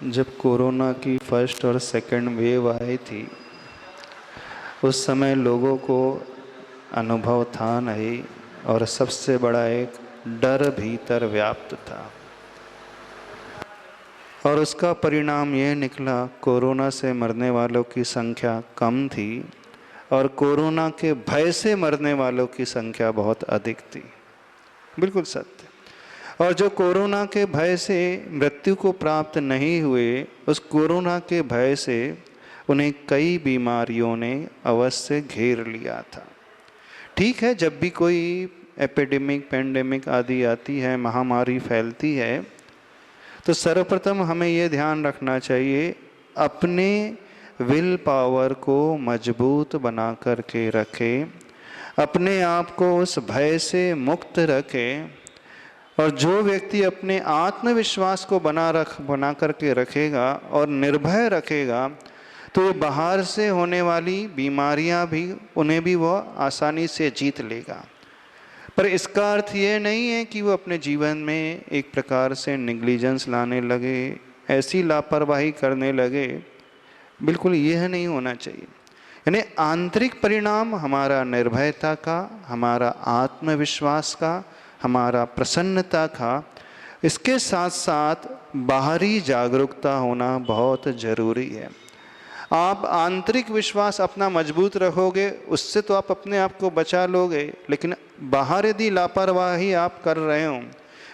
जब कोरोना की फर्स्ट और सेकंड वेव आई थी, उस समय लोगों को अनुभव था नहीं और सबसे बड़ा एक डर भीतर व्याप्त था। और उसका परिणाम ये निकला, कोरोना से मरने वालों की संख्या कम थी और कोरोना के भय से मरने वालों की संख्या बहुत अधिक थी। बिल्कुल सत्य। और जो कोरोना के भय से मृत्यु को प्राप्त नहीं हुए, उस कोरोना के भय से उन्हें कई बीमारियों ने अवश्य घेर लिया था। ठीक है, जब भी कोई एपिडेमिक, पेंडेमिक आदि आती है, महामारी फैलती है, तो सर्वप्रथम हमें यह ध्यान रखना चाहिए, अपने विल पावर को मजबूत बना करके रखें, अपने आप को उस भय से मुक्त रखें। और जो व्यक्ति अपने आत्मविश्वास को बना करके रखेगा और निर्भय रखेगा, तो ये बाहर से होने वाली बीमारियां भी, उन्हें भी वह आसानी से जीत लेगा। पर इसका अर्थ ये नहीं है कि वो अपने जीवन में एक प्रकार से निग्लिजेंस लाने लगे, ऐसी लापरवाही करने लगे। बिल्कुल यह नहीं होना चाहिए। यानी आंतरिक परिणाम हमारा निर्भयता का, हमारा आत्मविश्वास का, हमारा प्रसन्नता का, इसके साथ साथ बाहरी जागरूकता होना बहुत जरूरी है। आप आंतरिक विश्वास अपना मजबूत रखोगे, उससे तो आप अपने आप को बचा लोगे, लेकिन बाहर यदि लापरवाही आप कर रहे हो,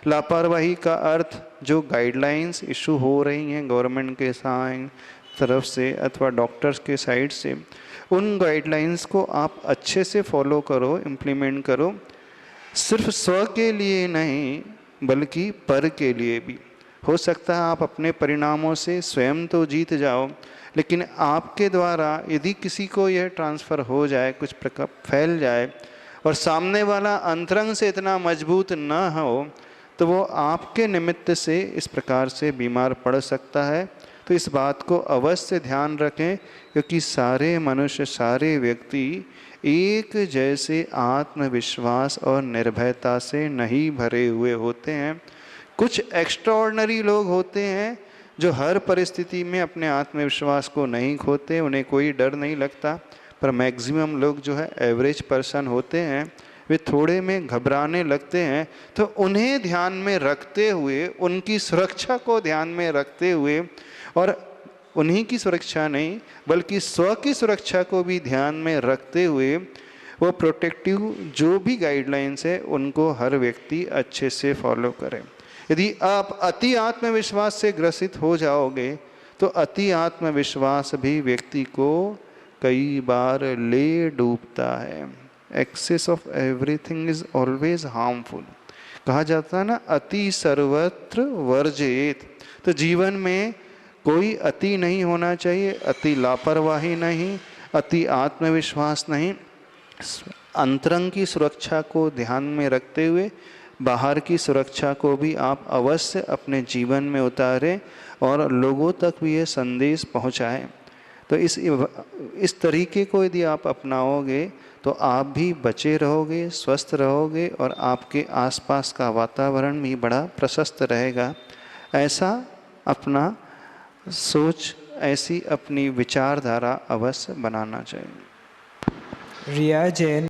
लापरवाही का अर्थ जो गाइडलाइंस इशू हो रही हैं गवर्नमेंट के तरफ से अथवा डॉक्टर्स के साइड से, उन गाइडलाइंस को आप अच्छे से फॉलो करो, इम्प्लीमेंट करो। सिर्फ स्व के लिए नहीं, बल्कि पर के लिए भी। हो सकता है आप अपने परिणामों से स्वयं तो जीत जाओ, लेकिन आपके द्वारा यदि किसी को यह ट्रांसफ़र हो जाए, कुछ प्रकार फैल जाए और सामने वाला अंतरंग से इतना मजबूत न हो, तो वो आपके निमित्त से इस प्रकार से बीमार पड़ सकता है। तो इस बात को अवश्य ध्यान रखें, क्योंकि सारे मनुष्य, सारे व्यक्ति एक जैसे आत्मविश्वास और निर्भयता से नहीं भरे हुए होते हैं। कुछ एक्स्ट्राऑर्डिनरी लोग होते हैं जो हर परिस्थिति में अपने आत्मविश्वास को नहीं खोते, उन्हें कोई डर नहीं लगता। पर मैक्सिमम लोग जो है एवरेज पर्सन होते हैं, वे थोड़े में घबराने लगते हैं। तो उन्हें ध्यान में रखते हुए, उनकी सुरक्षा को ध्यान में रखते हुए, और उन्हीं की सुरक्षा नहीं बल्कि स्व की सुरक्षा को भी ध्यान में रखते हुए, वो प्रोटेक्टिव जो भी गाइडलाइंस है उनको हर व्यक्ति अच्छे से फॉलो करें। यदि आप अति आत्मविश्वास से ग्रसित हो जाओगे, तो अति आत्मविश्वास भी व्यक्ति को कई बार ले डूबता है। Excess of everything is always harmful. कहा जाता है ना, अति सर्वत्र वर्जेत। तो जीवन में कोई अति नहीं होना चाहिए, अति लापरवाही नहीं, अति आत्मविश्वास नहीं। अंतरंग की सुरक्षा को ध्यान में रखते हुए बाहर की सुरक्षा को भी आप अवश्य अपने जीवन में उतारें और लोगों तक भी ये संदेश पहुंचाएं। तो इस तरीके को यदि आप अपनाओगे, तो आप भी बचे रहोगे, स्वस्थ रहोगे और आपके आसपास का वातावरण भी बड़ा प्रशस्त रहेगा। ऐसा अपना सोच, ऐसी अपनी विचारधारा अवश्य बनाना चाहिए। रिया जैन।